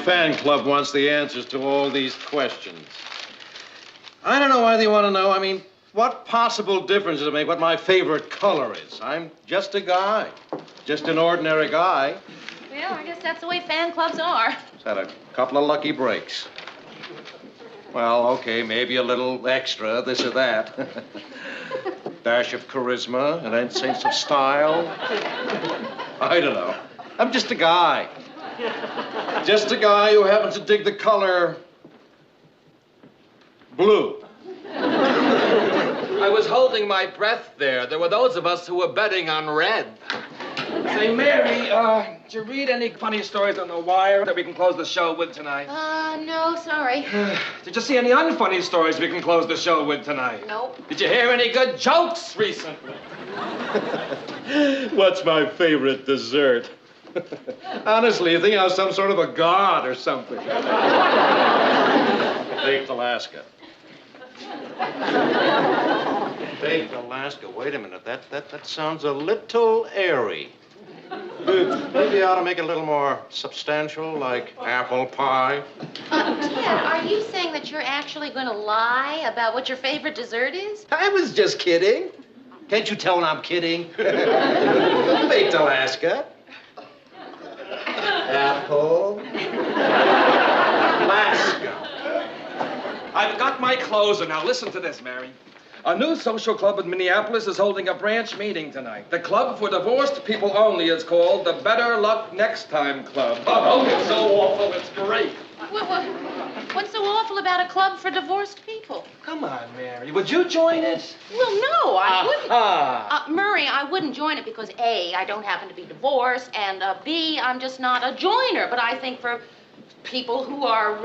fan club wants the answers to all these questions. I don't know why they want to know. I mean, what possible difference does it make what my favorite color is? I'm just a guy. Just an ordinary guy. Well, I guess that's the way fan clubs are. Just had a couple of lucky breaks. Well, okay, maybe a little extra, this or that. Dash of charisma, an incense of style. I don't know. I'm just a guy. Just a guy who happens to dig the color blue. I was holding my breath there. There were those of us who were betting on red. Say, Mary, did you read any funny stories on the wire that we can close the show with tonight? No, sorry. Did you see any unfunny stories we can close the show with tonight? Nope. Did you hear any good jokes recently? What's my favorite dessert? Honestly, you think I was some sort of a god or something. Baked Alaska. Baked Alaska. Wait a minute. That sounds a little airy. Maybe I ought to make it a little more substantial, like apple pie. Ted, are you saying that you're actually going to lie about what your favorite dessert is? I was just kidding. Can't you tell when I'm kidding? Baked Alaska. Apple. Alaska. I've got my closer. Now listen to this, Mary. A new social club in Minneapolis is holding a branch meeting tonight. The club for divorced people only is called the Better Luck Next Time Club. Oh, it's so awful, it's great. What's so awful about a club for divorced people? Come on, Mary. Would you join it? Well, no, I wouldn't. Murray, I wouldn't join it because A, I don't happen to be divorced, and B, I'm just not a joiner. But I think for people who are,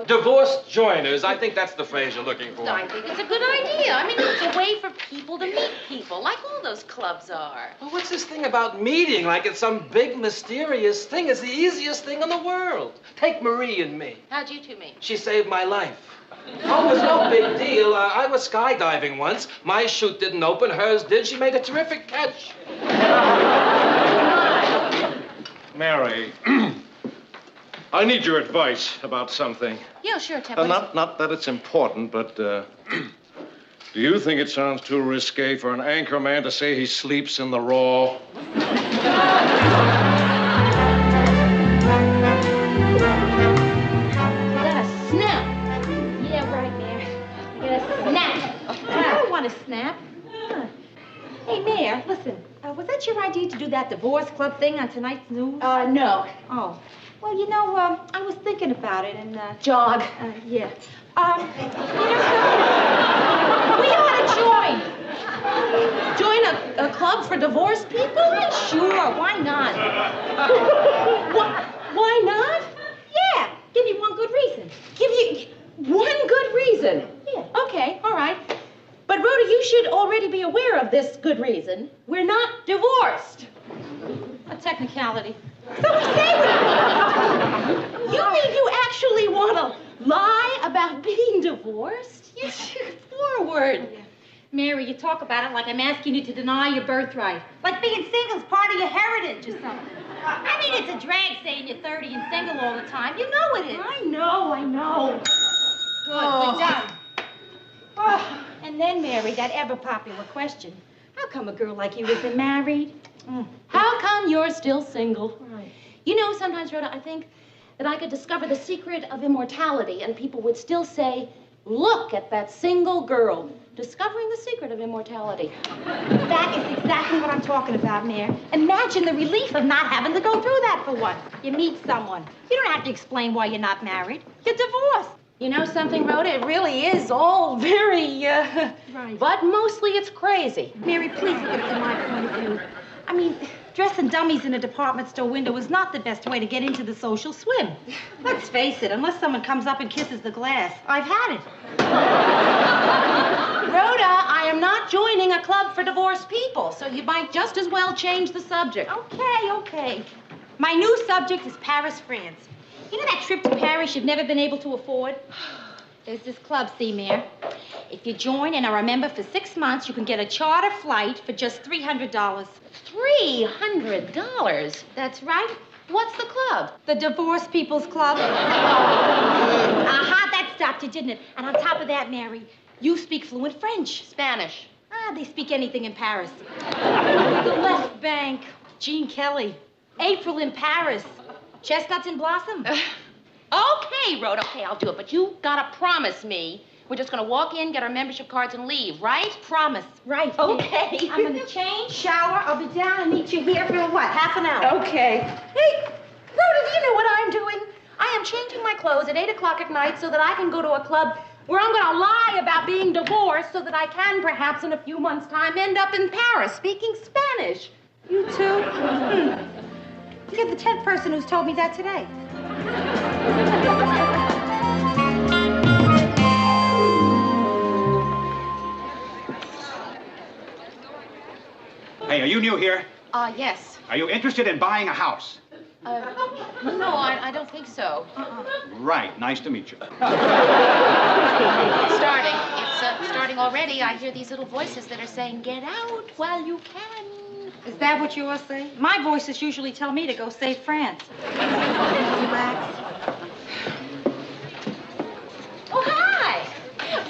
divorced joiners. I think that's the phrase you're looking for. I think it's a good idea. I mean, it's a way for people to meet people, like all those clubs are. Well, what's this thing about meeting like it's some big, mysterious thing? It's the easiest thing in the world. Take Marie and me. How'd you two meet? She saved my life. Oh, it was no big deal. I was skydiving once. My chute didn't open, hers did. She made a terrific catch. Mary, I need your advice about something. Yeah, sure, Ted. Not that it's important, but do you think it sounds too risque for an anchor man to say he sleeps in the raw? You got a snap. Yeah, right, Mayor. I got a snap. I don't want to snap. Hey, Mayor, listen. Was that your idea to do that divorce club thing on tonight's news? No. Oh. Well, you know, I was thinking about it and, Jog. Yeah. We ought to join. Join a club for divorced people? Sure, why not? Why not? Yeah, give you one good reason. Give you one good reason. Yeah. Okay, all right. But, Rhoda, you should already be aware of this good reason. We're not divorced. A technicality. So we say you mean you actually want to lie about being divorced? You should forward. Mary, you talk about it like I'm asking you to deny your birthright. Like being single is part of your heritage or something. I mean, it's a drag saying you're 30 and single all the time. You know it is. I know. Good done. Oh, and then, Mary, that ever-popular question. How come a girl like you isn't married? How come you're still single? Right. You know, sometimes, Rhoda, I think that I could discover the secret of immortality and people would still say, look at that single girl, discovering the secret of immortality. That is exactly what I'm talking about, Mayor. Imagine the relief of not having to go through that for once. You meet someone. You don't have to explain why you're not married. You're divorced. You know something, Rhoda? It really is all very, Right. But mostly it's crazy. Mary, please look at it from my point of view. I mean, dressing dummies in a department store window is not the best way to get into the social swim. Let's face it, unless someone comes up and kisses the glass. I've had it. Rhoda, I am not joining a club for divorced people, so you might just as well change the subject. Okay. My new subject is Paris, France. You know that trip to Paris you've never been able to afford? There's this club, see, Mayor. If you join and are a member for 6 months, you can get a charter flight for just $300. $300? That's right. What's the club? The Divorced People's Club. Aha, that stopped you, didn't it? And on top of that, Mary, you speak fluent French. Spanish. Ah, they speak anything in Paris. The Left Bank, Gene Kelly, April in Paris, Chestnuts in Blossom. Okay, Rhoda, okay, I'll do it. But you gotta promise me we're just gonna walk in, get our membership cards, and leave, right? Promise. Right. Okay. I'm gonna change, shower. I'll be down and meet you here for what, half an hour? Okay. Hey, Rhoda, do you know what I'm doing? I am changing my clothes at 8 o'clock at night so that I can go to a club where I'm gonna lie about being divorced so that I can, perhaps in a few months' time, end up in Paris speaking Spanish. You too? You're the 10th person who's told me that today. Hey, are you new here? Yes. Are you interested in buying a house? No, I don't think so. Right. Nice to meet you. It's starting. It's starting already. I hear these little voices that are saying, get out while you can. Is that what you all say? My voices usually tell me to go save France. Relax. Oh, hi.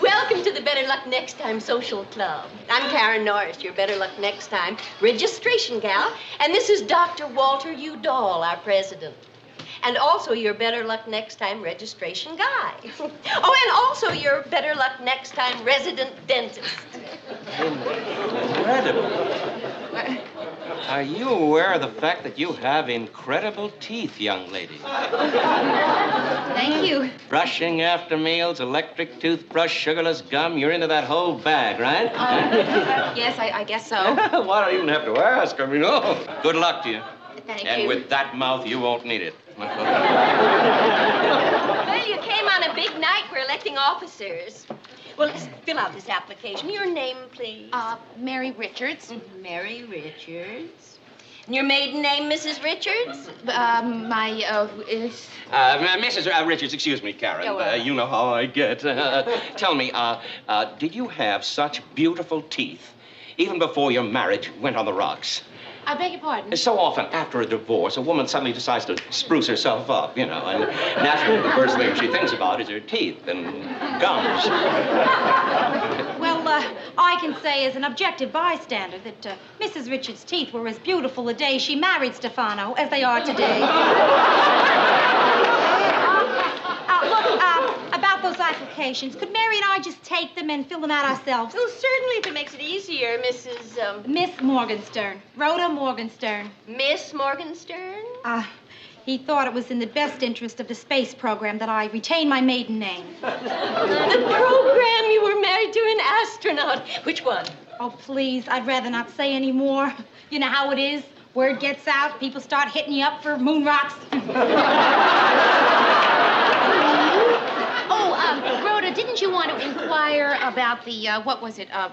Welcome to the Better Luck Next Time Social Club. I'm Karen Norris, your Better Luck Next Time registration gal, and this is Dr. Walter Udall, our president. And also your Better Luck Next Time registration guy. Oh, and also your Better Luck Next Time resident dentist. Incredible. Are you aware of the fact that you have incredible teeth, young lady? Thank you. Brushing after meals, electric toothbrush, sugarless gum, you're into that whole bag, right? Yes, I guess so. Well, I don't even have to ask. I mean, oh. Good luck to you. Thank And you. with that mouth, you won't need it. Well, you came on a big night. We're electing officers. Well, let's fill out this application. Your name, please. Mary Richards. Mary Richards. And your maiden name, Mrs. Richards? Is... Mrs. Richards, excuse me, Karen. Oh, well. You know how I get. Tell me, did you have such beautiful teeth even before your marriage went on the rocks? I beg your pardon? So often, after a divorce, a woman suddenly decides to spruce herself up, you know, and naturally the first thing she thinks about is her teeth and gums. Well, I can say as an objective bystander that Mrs. Richards' teeth were as beautiful the day she married Stefano as they are today. Look, about those applications, could Mary and I just take them and fill them out ourselves? Oh, certainly, if it makes it easier, Mrs. Miss Morgenstern. Rhoda Morgenstern. Miss Morgenstern? He thought it was in the best interest of the space program that I retain my maiden name. The program you were married to an astronaut. Which one? Oh, please, I'd rather not say any more. You know how it is. Word gets out, people start hitting you up for moon rocks. Rhoda, didn't you want to inquire about the,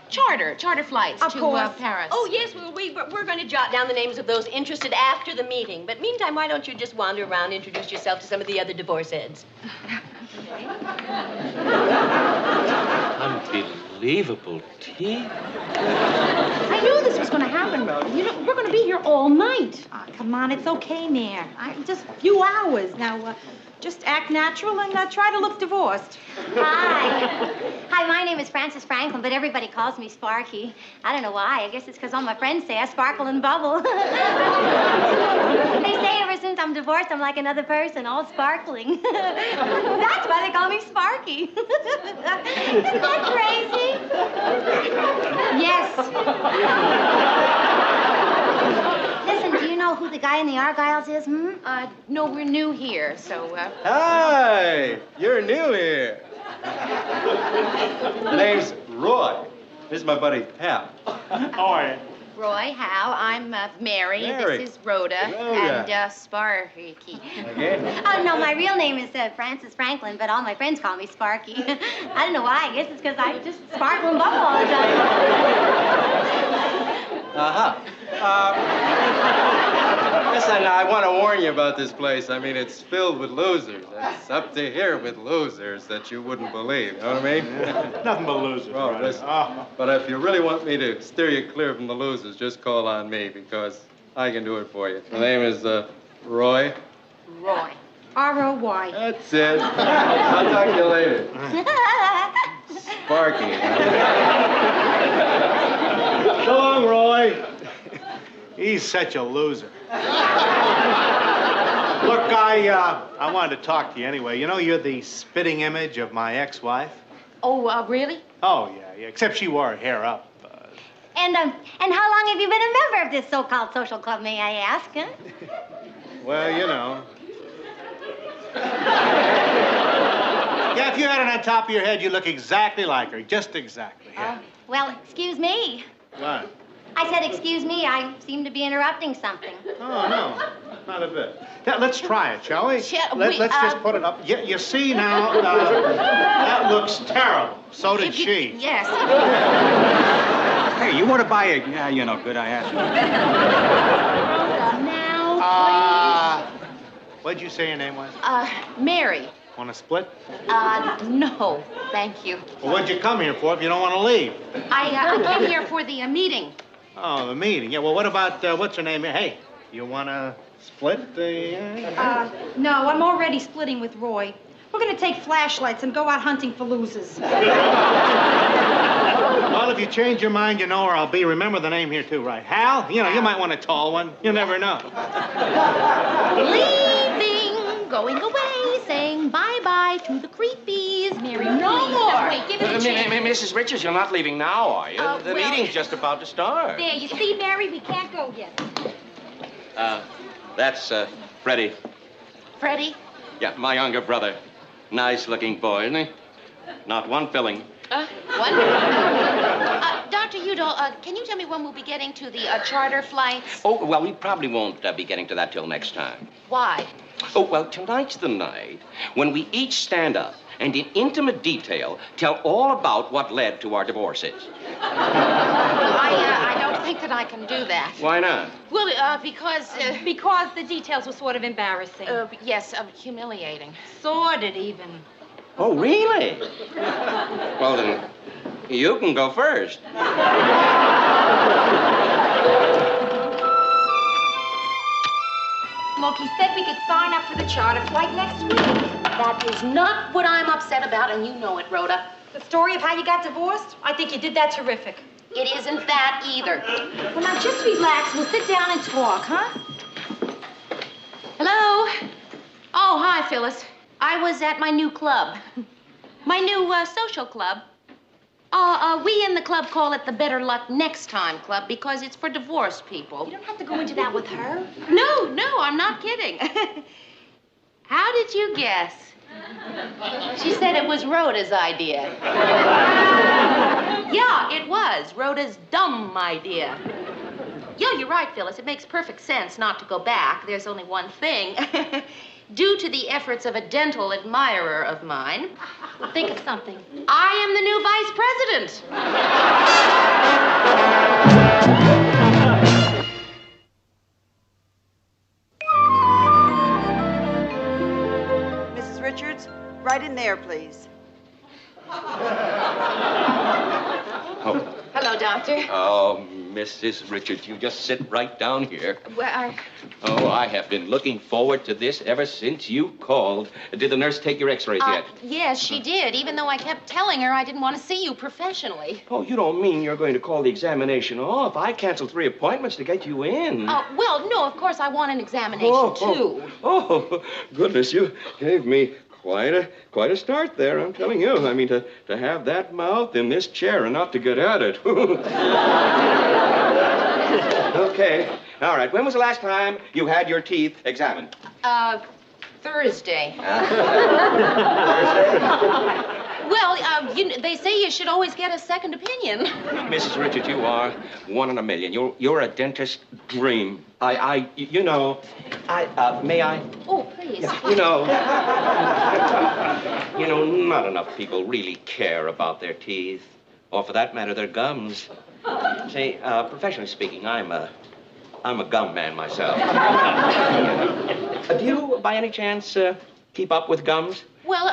charter flights Of to course. Paris? Oh, yes, we're going to jot down the names of those interested after the meeting. But meantime, why don't you just wander around, introduce yourself to some of the other divorce heads? Unbelievable teeth. I knew this was going to happen, Rhoda. You know, we're going to be here all night. Come on, it's okay, Mayor. Just a few hours. Now, just act natural and try to look divorced. Hi. Hi, my name is Frances Franklin, but everybody calls me Sparky. I don't know why. I guess it's because all my friends say I sparkle and bubble. They say ever since I'm divorced, I'm like another person, all sparkling. That's why they call me Sparky. Isn't that crazy? Yes. Listen, do you know who the guy in the Argyles is, No, we're new here, so, Hi! You're new here. My name's Roy. This is my buddy, Hal. How are you? Roy, Hal, I'm Mary. Mary. This is Rhoda. Rhoda. And Okay. Sparky. Oh, no, my real name is Frances Franklin, but all my friends call me Sparky. I don't know why. I guess it's because I just sparkle and bubble all the time. Listen, I want to warn you about this place. I mean, it's filled with losers. It's up to here with losers that you wouldn't believe. You know what I mean? Nothing but losers. Well, right? listen, but if you really want me to steer you clear from the losers, just call on me because I can do it for you. My name is Roy. Roy. R-O-Y. That's it. I'll talk to you later. Sparky. So long, Roy. He's such a loser. Look, I wanted to talk to you anyway. You know, you're the spitting image of my ex-wife. Oh, really? Oh, yeah, except she wore her hair up. And how long have you been a member of this so-called social club, may I ask, huh? Well, you know. Yeah, if you had it on top of your head, you look exactly like her. Just exactly. Yeah. Well, excuse me. What? I said, excuse me, I seem to be interrupting something. Oh, no, not a bit. Yeah, let's try it, shall we? Let's we, just put it up. You see now, that looks terrible. So did she. Yes. Hey, you want to buy a... Yeah, you know, good, I asked you. Now, What'd you say your name was? Mary. Want to split? No, thank you. Well, what'd you come here for if you don't want to leave? I came here for the meeting. Oh, the meeting. Yeah, well, what about, what's her name? Hey, you want to split the... No, I'm already splitting with Roy. We're going to take flashlights and go out hunting for losers. Well, if you change your mind, you know where I'll be. Remember the name here, too, right? Hal? You know, you might want a tall one. You never know. leaving, going away, saying bye-bye to the creepies. Mary, no more. Wait, give it a chance. Mrs. Richards, you're not leaving now, are you? The well- meeting's just about to start. There, you see, Mary, we can't go yet. That's Freddie. Freddie? Yeah, my younger brother. Nice-looking boy, isn't he? Not one filling. What? Dr. Udall, can you tell me when we'll be getting to the charter flights? Oh, well, we probably won't be getting to that till next time. Why? Oh, well, tonight's the night when we each stand up and in intimate detail tell all about what led to our divorces. I don't think that I can do that. Why not? Well, because... Because the details were sort of embarrassing. yes, humiliating. Sordid, even. Oh, really? Well, then, you can go first. Look, he said we could sign up for the charter flight next week. That is not what I'm upset about, and you know it, Rhoda. The story of how you got divorced? I think you did that terrific. It isn't that either. Well, now, just relax. We'll sit down and talk, huh? Hello? Oh, hi, Phyllis. I was at my new club. My new social club. We in the club call it the Better Luck Next Time Club because it's for divorced people. You don't have to go into that with her. No, I'm not kidding. How did you guess? She said it was Rhoda's idea. Yeah, it was. Rhoda's dumb idea. Yeah, you're right, Phyllis. It makes perfect sense not to go back. There's only one thing. Due to the efforts of a dental admirer of mine, Think of something. I am the new vice president. Mrs. Richards, right in there, please. Oh. Hello, Doctor. Oh, Mrs. Richards, you just sit right down here. Well, Oh, I have been looking forward to this ever since you called. Did the nurse take your x-rays yet? Yes, she did, even though I kept telling her I didn't want to see you professionally. Oh, you don't mean you're going to call the examination off? I canceled 3 appointments to get you in. Well, no, of course I want an examination, too. Oh, goodness, you gave me quite a start there, I'm telling you. I mean, to have that mouth in this chair and not to get at it. Okay. All right. When was the last time you had your teeth examined? Thursday. Well, they say you should always get a second opinion. Mrs. Richards, you are one in a million. You're a dentist's dream. You know, may I? Oh, please. You know, not enough people really care about their teeth, or for that matter, their gums. See, professionally speaking, I'm a gum man myself. Do you, by any chance, keep up with gums? Well,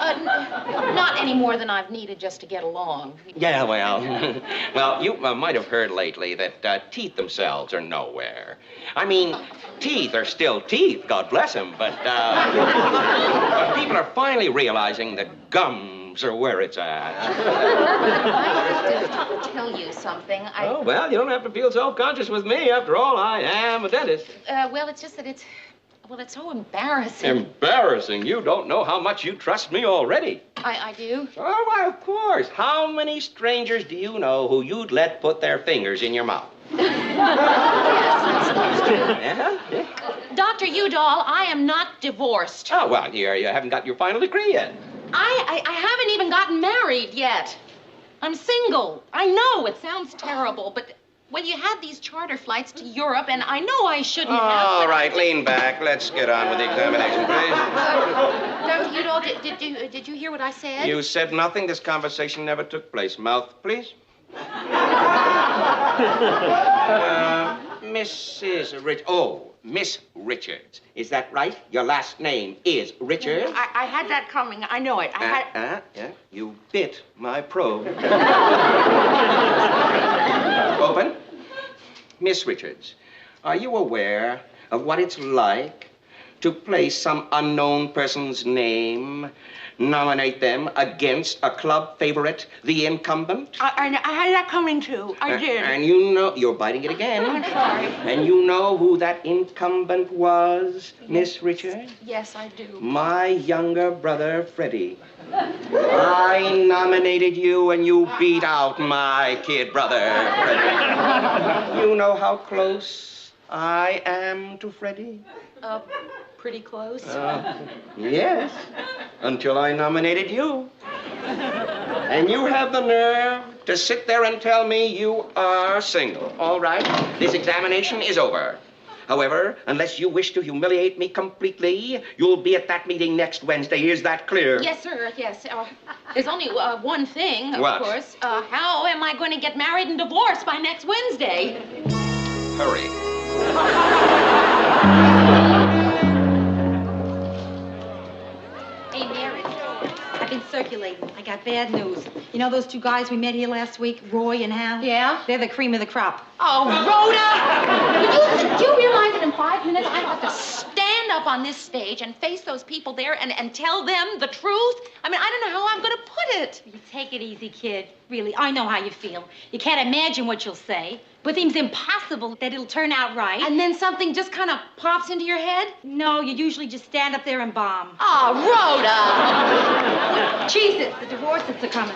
not any more than I've needed just to get along. Yeah, well, well, you might have heard lately that teeth themselves are nowhere. I mean, teeth are still teeth, God bless them, but people are finally realizing that gums are where it's at. I have to tell you something. Oh, well, you don't have to feel self-conscious with me. After all, I am a dentist. Well, it's just that it's so embarrassing. Embarrassing? You don't know how much you trust me already. I do? Oh, why, of course. How many strangers do you know who you'd let put their fingers in your mouth? Yes, Yeah? Dr. Udall, I am not divorced. Oh, well, you haven't got your final degree yet. I haven't even gotten married yet. I'm single. I know it sounds terrible, but... Well, you had these charter flights to Europe, and I know I shouldn't have. All right, lean back. Let's get on with the examination, please. Dr. Udall, did you hear what I said? You said nothing. This conversation never took place. Mouth, please. Miss Richards. Is that right? Your last name is Richards? I had that coming. I know it. Yeah. You bit my probe. Open. Miss Richards, are you aware of what it's like to place some unknown person's name, nominate them against a club favorite, the incumbent? I had that coming, too. I did. And you know... You're biting it again. I'm sorry. And you know who that incumbent was, Miss Richards? Yes, I do. My younger brother, Freddie. I nominated you, and you beat out my kid brother, Freddie. You know how close I am to Freddie? Pretty close. Yes, until I nominated you. And you have the nerve to sit there and tell me you are single. All right, this examination is over. However, unless you wish to humiliate me completely, you'll be at that meeting next Wednesday. Is that clear? Yes, sir, yes. There's only one thing, of What? course. How am I going to get married and divorced by next Wednesday? Hurry. Hey, Mary, I've been circulating. I got bad news. You know those two guys we met here last week, Roy and Hal? Yeah? They're the cream of the crop. Oh, Rhoda! Do you realize that in 5 minutes I have to stand up on this stage and face those people there and tell them the truth? I mean, I don't know how I'm going to put it. You take it easy, kid. Really, I know how you feel. You can't imagine what you'll say. But it seems impossible that it'll turn out right. And then something just kind of pops into your head? No, you usually just stand up there and bomb. Oh, Rhoda! Jesus, the divorces are coming.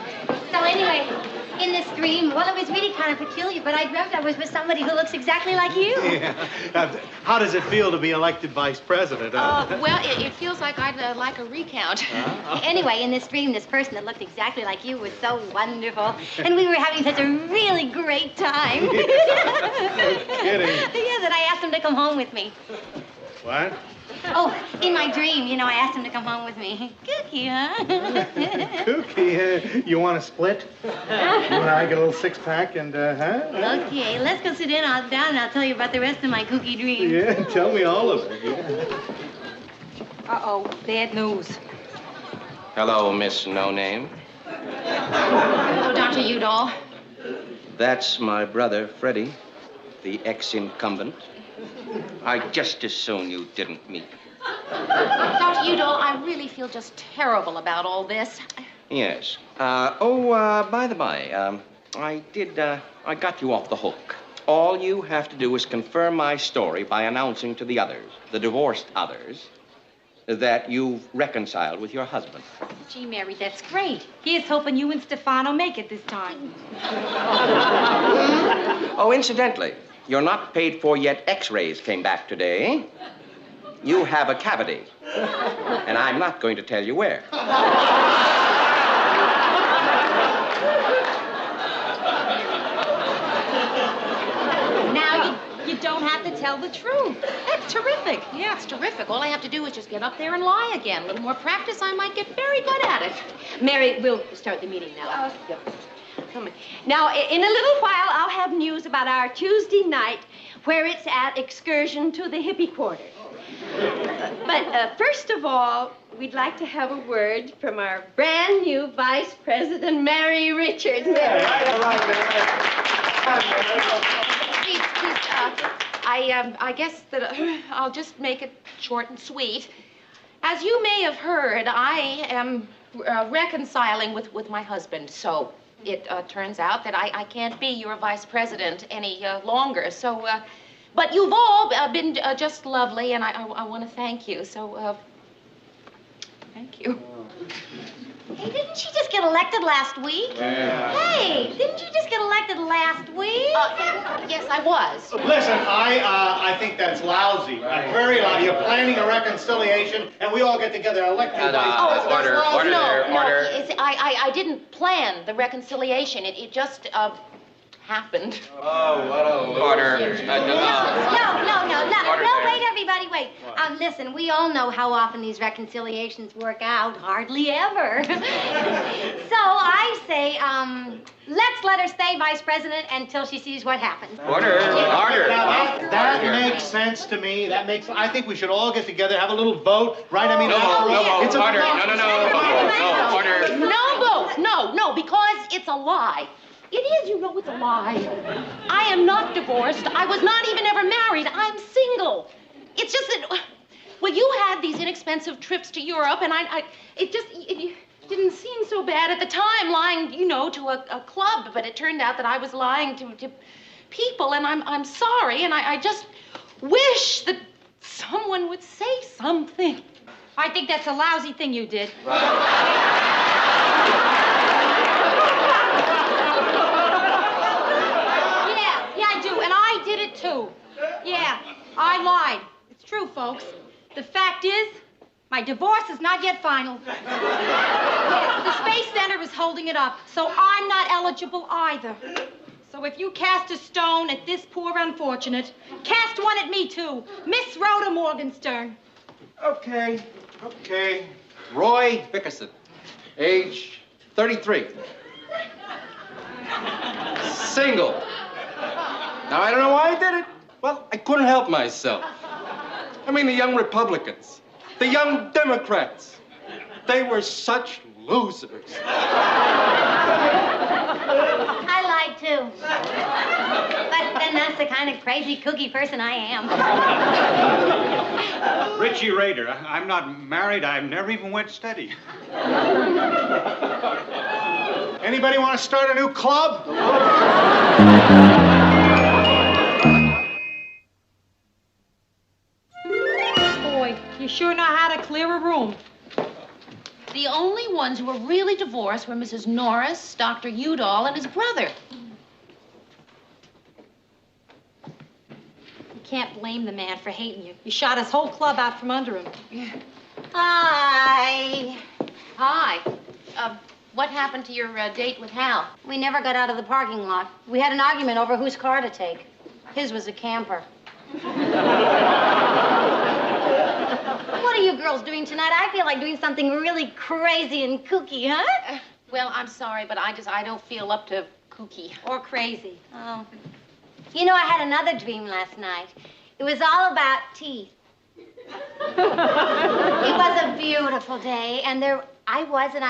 So anyway, in this dream, well, it was really kind of peculiar, but I dreamt I was with somebody who looks exactly like you. Yeah. How does it feel to be elected vice president? Well, it feels like I'd like a recount. Anyway, in this dream, this person that looked exactly like you was so wonderful, and we were having such a really great time. No kidding. Yeah, that I asked him to come home with me. What? Oh, in my dream, you know, I asked him to come home with me. Kooky, huh? Kooky, you want to split? You and I get a little six-pack and, huh? Okay, let's go sit down and I'll tell you about the rest of my kooky dream. Yeah, tell me all of it. Yeah. Uh-oh, bad news. Hello, Miss No Name. Oh, Dr. Udall. That's my brother, Freddie, the ex-incumbent. I'd just as soon you didn't meet. Dr. Udall, I really feel just terrible about all this. Yes. By the by, I got you off the hook. All you have to do is confirm my story by announcing to the others, the divorced others, that you've reconciled with your husband. Gee, Mary, that's great. Here's hoping you and Stefano make it this time. Oh, incidentally, your not paid for yet x-rays came back today. You have a cavity. And I'm not going to tell you where. Now you don't have to tell the truth. That's terrific. Yeah, it's terrific. All I have to do is just get up there and lie again. A little more practice, I might get very good at it. Mary, we'll start the meeting now. Come on. Now, in a little while, I'll have news about our Tuesday night where it's at excursion to the hippie quarter. But first of all, we'd like to have a word from our brand new Vice President, Mary Richards. Mary. Please, I guess that I'll just make it short and sweet. As you may have heard, I am reconciling with my husband, so it turns out that I can't be your vice president any longer. So, but you've all been just lovely, and I want to thank you. So, thank you. Hey, didn't she just get elected last week? Yeah. Hey, didn't you just get elected last week? Yes, I was. Listen, I think that's lousy. Right. Very lousy. You're planning a reconciliation, and we all get together and elect you vice president. Order there, order. I didn't plan the reconciliation. It just happened. Oh, what a order. No, wait, everybody, wait. Listen, we all know how often these reconciliations work out. Hardly ever. So I say, let's let her stay vice president until she sees what happens. Order. That makes sense to me. I think we should all get together, have a little vote, right? I mean, It's a order. No, because it's a lie. It is, you know, it's a lie. I am not divorced. I was not even ever married. I'm single. It's just that, well, you had these inexpensive trips to Europe, and it didn't seem so bad at the time, lying, you know, to a club, but it turned out that I was lying to people, and I'm sorry, and I just wish that someone would say something. I think that's a lousy thing you did. Yeah, I do, and I did it too. Yeah, I lied. It's true, folks. The fact is, my divorce is not yet final. Yes, the Space Center is holding it up, so I'm not eligible either. So if you cast a stone at this poor unfortunate, cast one at me too, Miss Rhoda Morgenstern. Okay. Roy Bickerson, age 33. Single. Now, I don't know why I did it. Well, I couldn't help myself. I mean, the young Republicans, the young Democrats, they were such losers. I lied, too. But then that's the kind of crazy cookie person I am. Richie Rader. I'm not married. I've never even went steady. Anybody want to start a new club? Boy, you sure know how to clear a room. The only ones who were really divorced were Mrs. Norris, Dr. Udall, and his brother. You can't blame the man for hating you. You shot his whole club out from under him. Hi. Hi. What happened to your date with Hal? We never got out of the parking lot. We had an argument over whose car to take. His was a camper. What are you girls doing tonight? I feel like doing something really crazy and kooky, huh? Well, I'm sorry, but I don't feel up to kooky. Or crazy. Oh. You know, I had another dream last night. It was all about teeth. It was a beautiful day, and I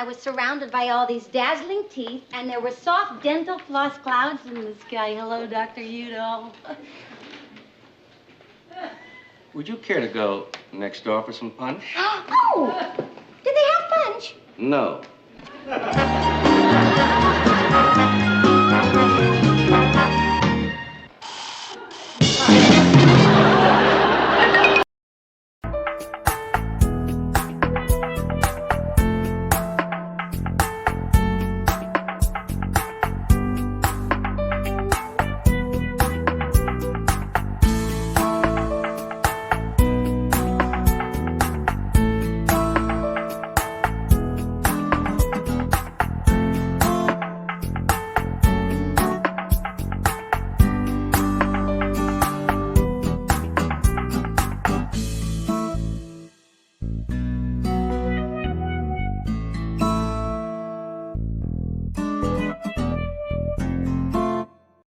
was surrounded by all these dazzling teeth, and there were soft dental floss clouds in the sky. Hello, Dr. Udall. Would you care to go next door for some punch? Oh! Did they have punch? No.